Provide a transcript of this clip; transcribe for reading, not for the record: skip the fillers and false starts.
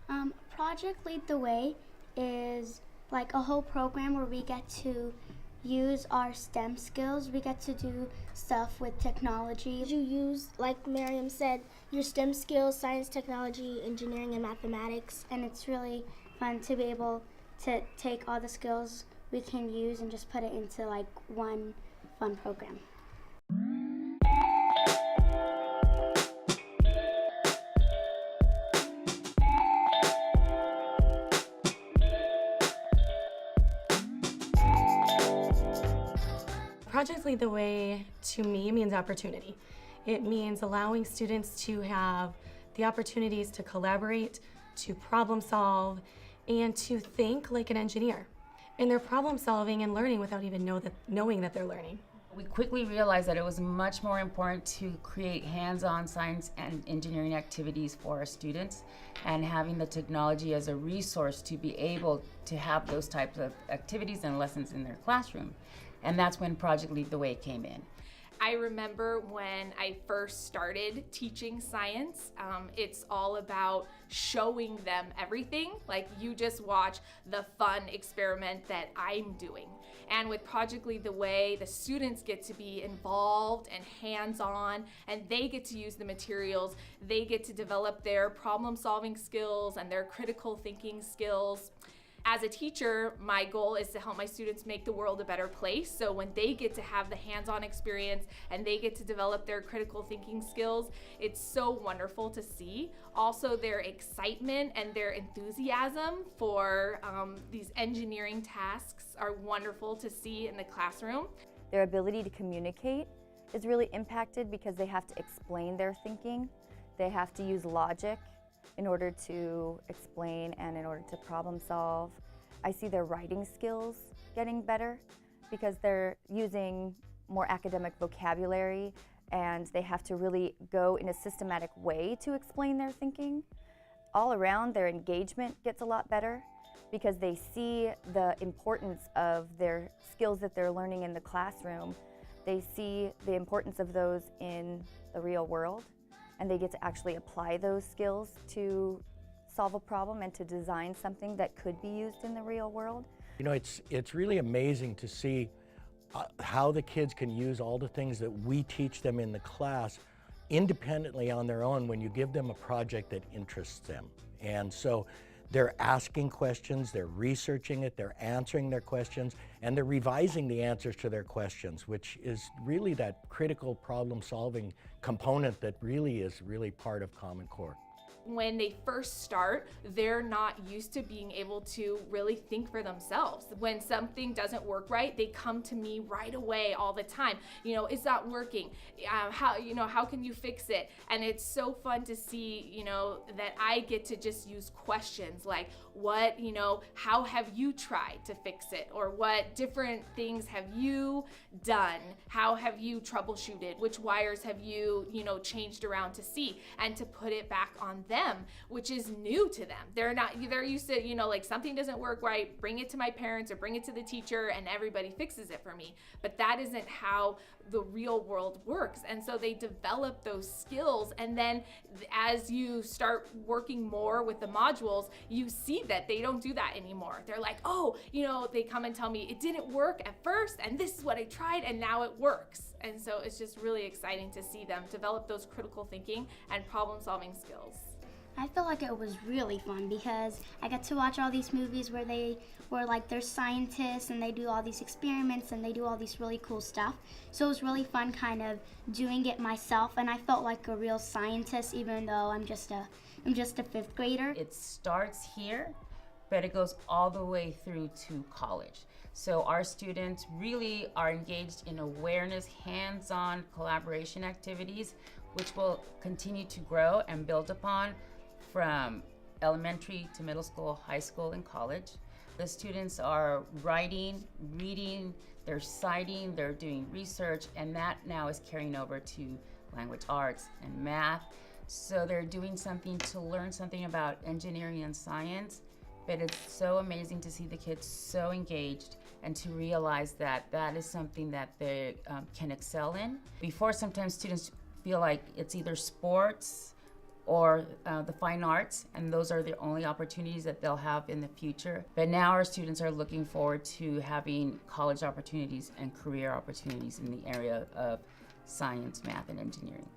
Project Lead the Way is like a whole program where we get to use our STEM skills. We get to do stuff with technology. You use, like Miriam said, your STEM skills, science, technology, engineering, and mathematics. And it's really fun to be able to take all the skills we can use and just put it into like one fun program. Project Lead the Way to me means opportunity. It means allowing students to have the opportunities to collaborate, to problem solve, and to think like an engineer. And they're problem solving and learning without even knowing that they're learning. We quickly realized that it was much more important to create hands-on science and engineering activities for our students, and having the technology as a resource to be able to have those types of activities and lessons in their classroom. And that's when Project Lead the Way came in. I remember when I first started teaching science, it's all about showing them everything. Like, you just watch the fun experiment that I'm doing. And with Project Lead the Way, the students get to be involved and hands-on, and they get to use the materials. They get to develop their problem-solving skills and their critical thinking skills. As a teacher, my goal is to help my students make the world a better place. So when they get to have the hands-on experience and they get to develop their critical thinking skills, it's so wonderful to see. Also, their excitement and their enthusiasm for these engineering tasks are wonderful to see in the classroom. Their ability to communicate is really impacted because they have to explain their thinking. They have to use logic in order to explain and in order to problem solve. I see their writing skills getting better because they're using more academic vocabulary, and they have to really go in a systematic way to explain their thinking. All around, their engagement gets a lot better because they see the importance of their skills that they're learning in the classroom. They see the importance of those in the real world, and they get to actually apply those skills to solve a problem and to design something that could be used in the real world. You know, it's really amazing to see how the kids can use all the things that we teach them in the class independently on their own when you give them a project that interests them. And so they're asking questions, they're researching it, they're answering their questions, and they're revising the answers to their questions, which is really that critical problem-solving component that really is part of Common Core. When they first start, they're not used to being able to really think for themselves. When something doesn't work right, they come to me right away all the time. You know, it's not working. How can you fix it? And it's so fun to see, that I get to just use questions like, how have you tried to fix it? Or what different things have you done? How have you troubleshooted? Which wires have you, changed around to see? And to put it back on them, which is new to them. They're used to, like, something doesn't work right, bring it to my parents or bring it to the teacher and everybody fixes it for me. But that isn't how the real world works. And so they develop those skills, and then as you start working more with the modules, you see that they don't do that anymore. They're like, they come and tell me it didn't work at first and this is what I tried and now it works. And so it's just really exciting to see them develop those critical thinking and problem solving skills. I feel like it was really fun because I got to watch all these movies where they're scientists and they do all these experiments and they do all these really cool stuff. So it was really fun kind of doing it myself, and I felt like a real scientist even though I'm just a fifth grader. It starts here, but it goes all the way through to college. So our students really are engaged in awareness, hands-on collaboration activities, which will continue to grow and build upon from elementary to middle school, high school, and college. The students are writing, reading, they're citing, they're doing research, and that now is carrying over to language arts and math. So they're doing something to learn something about engineering and science, but it's so amazing to see the kids so engaged and to realize that that is something that they can excel in. Before, sometimes students feel like it's either sports or the fine arts, and those are the only opportunities that they'll have in the future. But now our students are looking forward to having college opportunities and career opportunities in the area of science, math, and engineering.